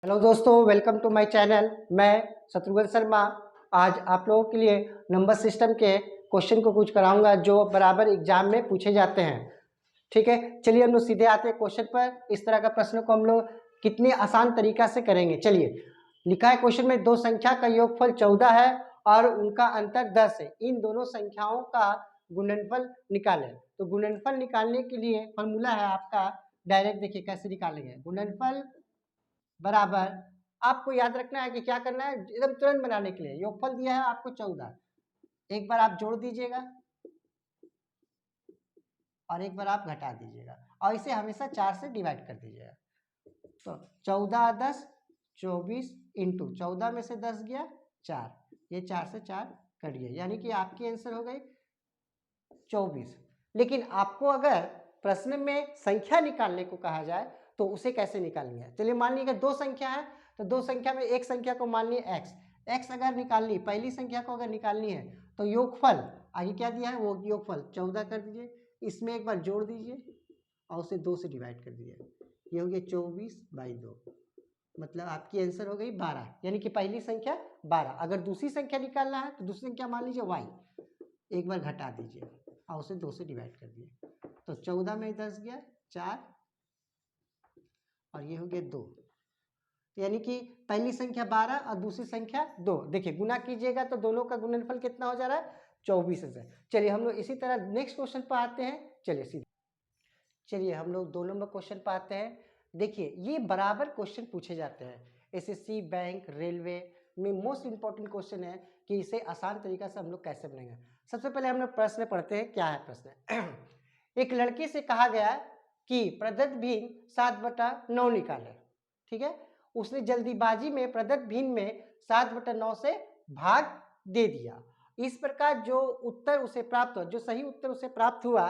Hello दोस्तों, welcome to my channel. मैं शत्रुघ्न शर्मा आज आप लोगों के लिए नंबर सिस्टम के क्वेश्चन को कुछ कराऊंगा जो बराबर एग्जाम में पूछे जाते हैं। ठीक है, चलिए हम लोग सीधे आते हैं क्वेश्चन पर। इस तरह का प्रश्न को हम लोग कितने आसान तरीका से करेंगे। चलिए, लिखा है क्वेश्चन में दो संख्या का योगफल 14 है और उनका अंतर 10 है। इन दोनों संख्याओं का गुणनफल निकालें। तो गुणनफल निकालने के लिए फॉर्मूला है आपका, डायरेक्ट देखिए कैसे निकालेंगे। गुणनफल बराबर आपको याद रखना है कि क्या करना है, एकदम तुरंत बनाने के लिए। योगफल दिया है आपको 14, एक बार आप जोड़ दीजिएगा और एक बार आप घटा दीजिएगा और इसे हमेशा 4 से डिवाइड कर दीजिएगा। तो 14 10 24 इंटू 14 में से 10 गया 4, ये 4 से 4 कट गया, यानी कि आपकी आंसर हो गई 24। लेकिन आपको अगर प्रश्न में संख्या निकालने को कहा जाए तो उसे कैसे निकालेंगे। चलिए, मान लीजिए दो संख्या है तो दो संख्या में एक संख्या को मान लीजिए एक्स अगर निकालनी, पहली संख्या को अगर निकालनी है तो योगफल आगे क्या दिया है वो योगफल 14 कर दीजिए, इसमें एक बार जोड़ दीजिए और उसे 2 से डिवाइड कर दीजिए। ये हो गया 24/2, मतलब आपकी आंसर हो गई 12, यानी कि पहली संख्या 12। अगर दूसरी संख्या निकालना है तो दूसरी संख्या मान लीजिए y, एक बार घटा दीजिए और उसे 2 से डिवाइड कर दिए। तो 14 में 10 गया 4 और ये हो गया 2, यानी कि पहली संख्या 12 और दूसरी संख्या 2। देखिए, गुना कीजिएगा तो दोनों का गुणनफल कितना हो जा रहा है 24 से। चलिए हम लोग इसी तरह नेक्स्ट क्वेश्चन पर आते हैं। चलिए हम लोग 2 नंबर क्वेश्चन पर आते हैं। देखिए, ये बराबर क्वेश्चन पूछे जाते हैं एसएससी, बैंक, रेलवे में मोस्ट इंपॉर्टेंट क्वेश्चन है कि इसे आसान तरीका से हम लोग कैसे बनाएंगे। सबसे पहले हम लोग प्रश्न पढ़ते हैं। क्या है प्रश्न? एक लड़के से कहा गया कि प्रदत्त भिन्न 7/9 निकाले। ठीक है, उसने जल्दीबाजी में प्रदत्त भिन्न में 7/9 से भाग दे दिया। इस प्रकार जो उत्तर उसे प्राप्त हुआ, जो सही उत्तर उसे प्राप्त हुआ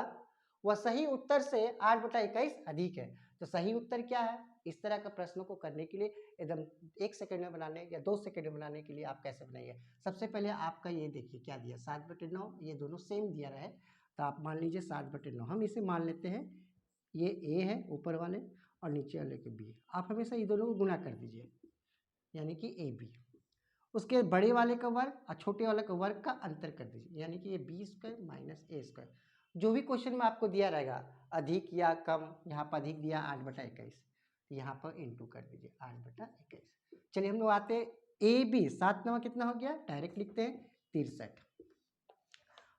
वह सही उत्तर से 8/21 अधिक है। तो सही उत्तर क्या है? इस तरह का प्रश्नों को करने के लिए एकदम 1 सेकंड में बनाने या 2 सेकंड में बनाने के लिए आप कैसे बनाइए। सबसे पहले आपका ये देखिए क्या दिया, 7/9, ये दोनों सेम दिया रहे तो आप मान लीजिए 7/9। हम इसे मान लेते हैं ये ए है ऊपर वाले और नीचे वाले के बी। आप हमेशा ये दोनों को गुना कर दीजिए, यानी कि ए बी। उसके बड़े वाले का वर्ग और छोटे वाले का वर्ग का अंतर कर दीजिए, यानी कि ये b² माइनस a²। जो भी क्वेश्चन में आपको दिया रहेगा अधिक या कम, यहाँ पर अधिक दिया 8/21, यहाँ पर इंटू कर दीजिए 8/21। चलिए हम लोग आते हैं ए बी। 7 9 कितना हो गया, डायरेक्ट लिखते हैं 63।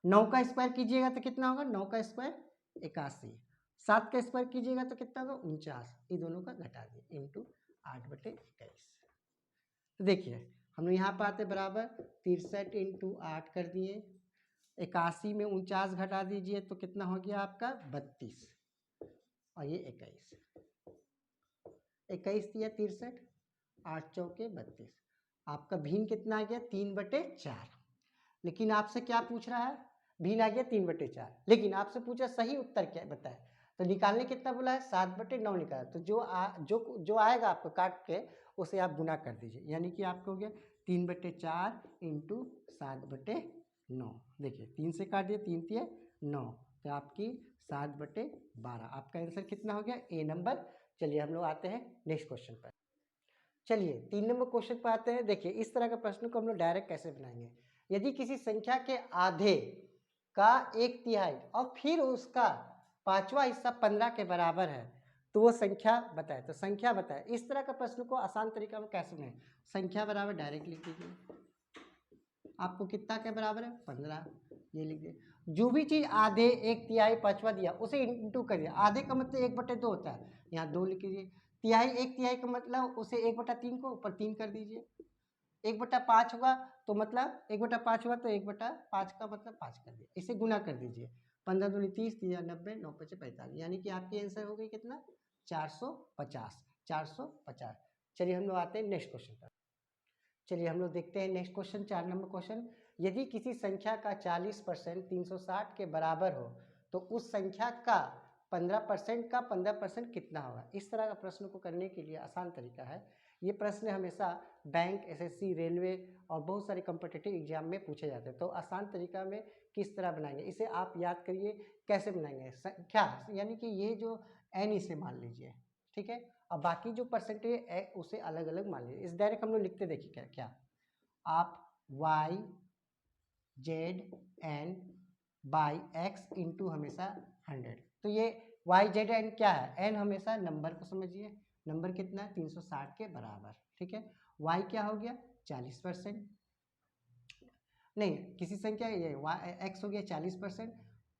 9 का स्क्वायर कीजिएगा तो कितना होगा, 9 का स्क्वायर 81। 7 का स्क्वायर कीजिएगा तो कितना होगा 49। ये दोनों का घटा दिए इंटू 8/21। तो देखिए हम लोग यहाँ पर आते बराबर 63 इंटू 8 कर दिए, 81 में 49 घटा दीजिए तो कितना हो गया आपका 32 और ये 21। 21 दिया 63, 8 चौके 32। आपका भिन्न कितना आ गया 3/4। लेकिन आपसे क्या पूछ रहा है, भिन्न आ गया 3/4, लेकिन आपसे पूछा सही उत्तर क्या बताए। तो निकालने कितना बोला है 7/9 निकाला। तो जो आएगा आपको काट के उसे आप गुना कर दीजिए, यानी कि आपको हो गया 3/4 इंटू 7/9। देखिए 3 से काट दिए, 3 तिये 9, तो आपकी 7/12। आपका आंसर कितना हो गया, ए नंबर। चलिए हम लोग आते हैं नेक्स्ट क्वेश्चन पर। चलिए 3 नंबर क्वेश्चन पर आते हैं। देखिए इस तरह का प्रश्न को हम लोग डायरेक्ट कैसे बनाएंगे। यदि किसी संख्या के आधे का 1/3 और फिर उसका 5वां हिस्सा 15 के बराबर है तो वो संख्या बताए। तो संख्या बताए, इस तरह का प्रश्न को आसान तरीका में कैसे बनाए। संख्या बराबर डायरेक्ट लिख दीजिए, आपको कितना के बराबर है 15, ये लिख दिए। जो भी चीज आधे 1/3 5वां दिया उसे इंटू करिए। आधे का मतलब 1/2 होता है, यहाँ 2 लिख लीजिए। तिहाई 1/3 का मतलब उसे 1/3 को ऊपर 3 कर दीजिए। 1/5 होगा तो मतलब 1/5 हुआ तो 1/5 का मतलब 5 कर दिया, इसे गुना कर दीजिए। 15 दूनी 30, 3 90, 9 5 45, यानी कि आपकी आंसर हो गई कितना 450। 450। चलिए हम लोग आते हैं नेक्स्ट क्वेश्चन पर। चलिए हम लोग देखते हैं नेक्स्ट क्वेश्चन, 4 नंबर क्वेश्चन। यदि किसी संख्या का 40% 360 के बराबर हो तो उस संख्या का 15% का 15% कितना होगा। इस तरह का प्रश्न को करने के लिए आसान तरीका है। ये प्रश्न हमेशा बैंक, एसएससी, रेलवे और बहुत सारे कॉम्पिटिटिव एग्जाम में पूछे जाते हैं। तो आसान तरीका में किस तरह बनाएंगे इसे आप याद करिए। कैसे बनाएंगे, संख्या यानी कि ये जो एन इसे मान लीजिए, ठीक है। और बाकी जो परसेंटेज है उसे अलग अलग मान लीजिए। इस डायरेक्ट हम लोग लिखते देखिए क्या क्या, आप y z n by x into हमेशा 100। तो ये y z n क्या है, n हमेशा नंबर को समझिए, नंबर कितना है 360 के बराबर, ठीक है। y क्या हो गया 40%, नहीं किसी संख्या ये x हो गया 40%,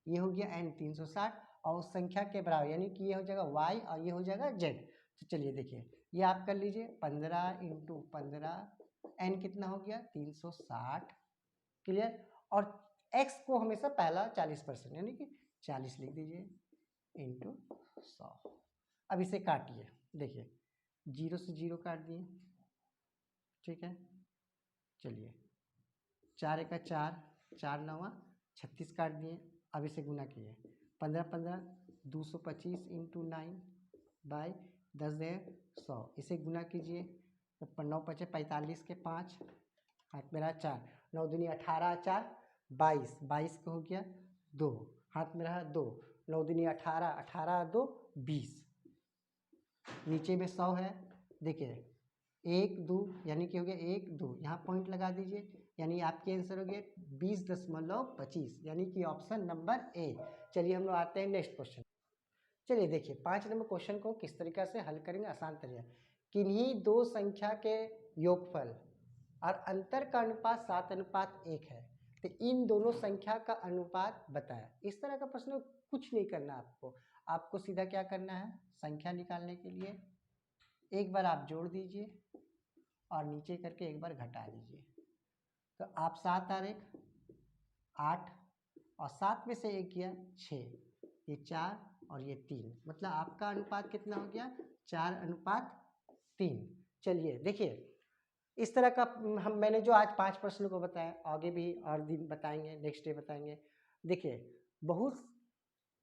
ये हो गया n 360 और उस संख्या के बराबर, यानी कि ये हो जाएगा y और ये हो जाएगा z। तो चलिए देखिए ये आप कर लीजिए 15 इंटू 15, n कितना हो गया 360, क्लियर। और x को हमेशा पहला 40% यानी कि 40 लिख दीजिए इंटू 100। अब इसे काटिए, देखिए 0 से 0 काट दिए, ठीक है। चलिए 4 एका 4, 4 नवा 36 काट दिए। अब इसे गुना किए 15 15 225 इंटू 9 बाई 10 दे 100, इसे गुना कीजिए तो 9 पचे 45 के 5, हाथ में रहा 4, 9 दूनी 18, 4 22, 22 का हो गया 2, हाथ में रहा 2, 9 दूनी 18, 18 2 20, नीचे में 100 है, देखिए 1 2 यानी कि हो गया 1 2, यहाँ पॉइंट लगा दीजिए, यानी आपके आंसर हो गया 20.25, यानी कि ऑप्शन नंबर ए। चलिए हम लोग आते हैं नेक्स्ट क्वेश्चन। चलिए देखिए 5 नंबर क्वेश्चन को किस तरीका से हल करेंगे, आसान तरीका, किन्हीं दो संख्या के योगफल और अंतर का अनुपात 7:1 है, तो इन दोनों संख्या का अनुपात बताया। इस तरह का प्रश्न कुछ नहीं करना आपको, आपको सीधा क्या करना है, संख्या निकालने के लिए एक बार आप जोड़ दीजिए और नीचे करके एक बार घटा दीजिए। तो आप 7 और 1 8 और 7 में से 1 किया 6, ये 4 और ये 3, मतलब आपका अनुपात कितना हो गया 4:3। चलिए देखिए इस तरह का मैंने जो आज 5 प्रश्नों को बताया, आगे भी और दिन बताएंगे, नेक्स्ट डे बताएंगे। देखिए बहुत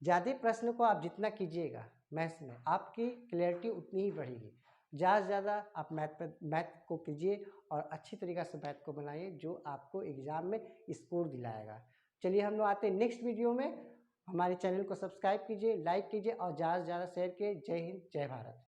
ज़्यादा प्रश्न को आप जितना कीजिएगा मैथ्स में, आपकी क्लैरिटी उतनी ही बढ़ेगी। ज़्यादा से ज़्यादा आप मैथ को कीजिए और अच्छी तरीक़े से मैथ को बनाइए जो आपको एग्ज़ाम में स्कोर दिलाएगा। चलिए हम लोग आते हैं नेक्स्ट वीडियो में। हमारे चैनल को सब्सक्राइब कीजिए, लाइक कीजिए और ज़्यादा से ज़्यादा शेयर कीजिए। जय हिंद, जय भारत।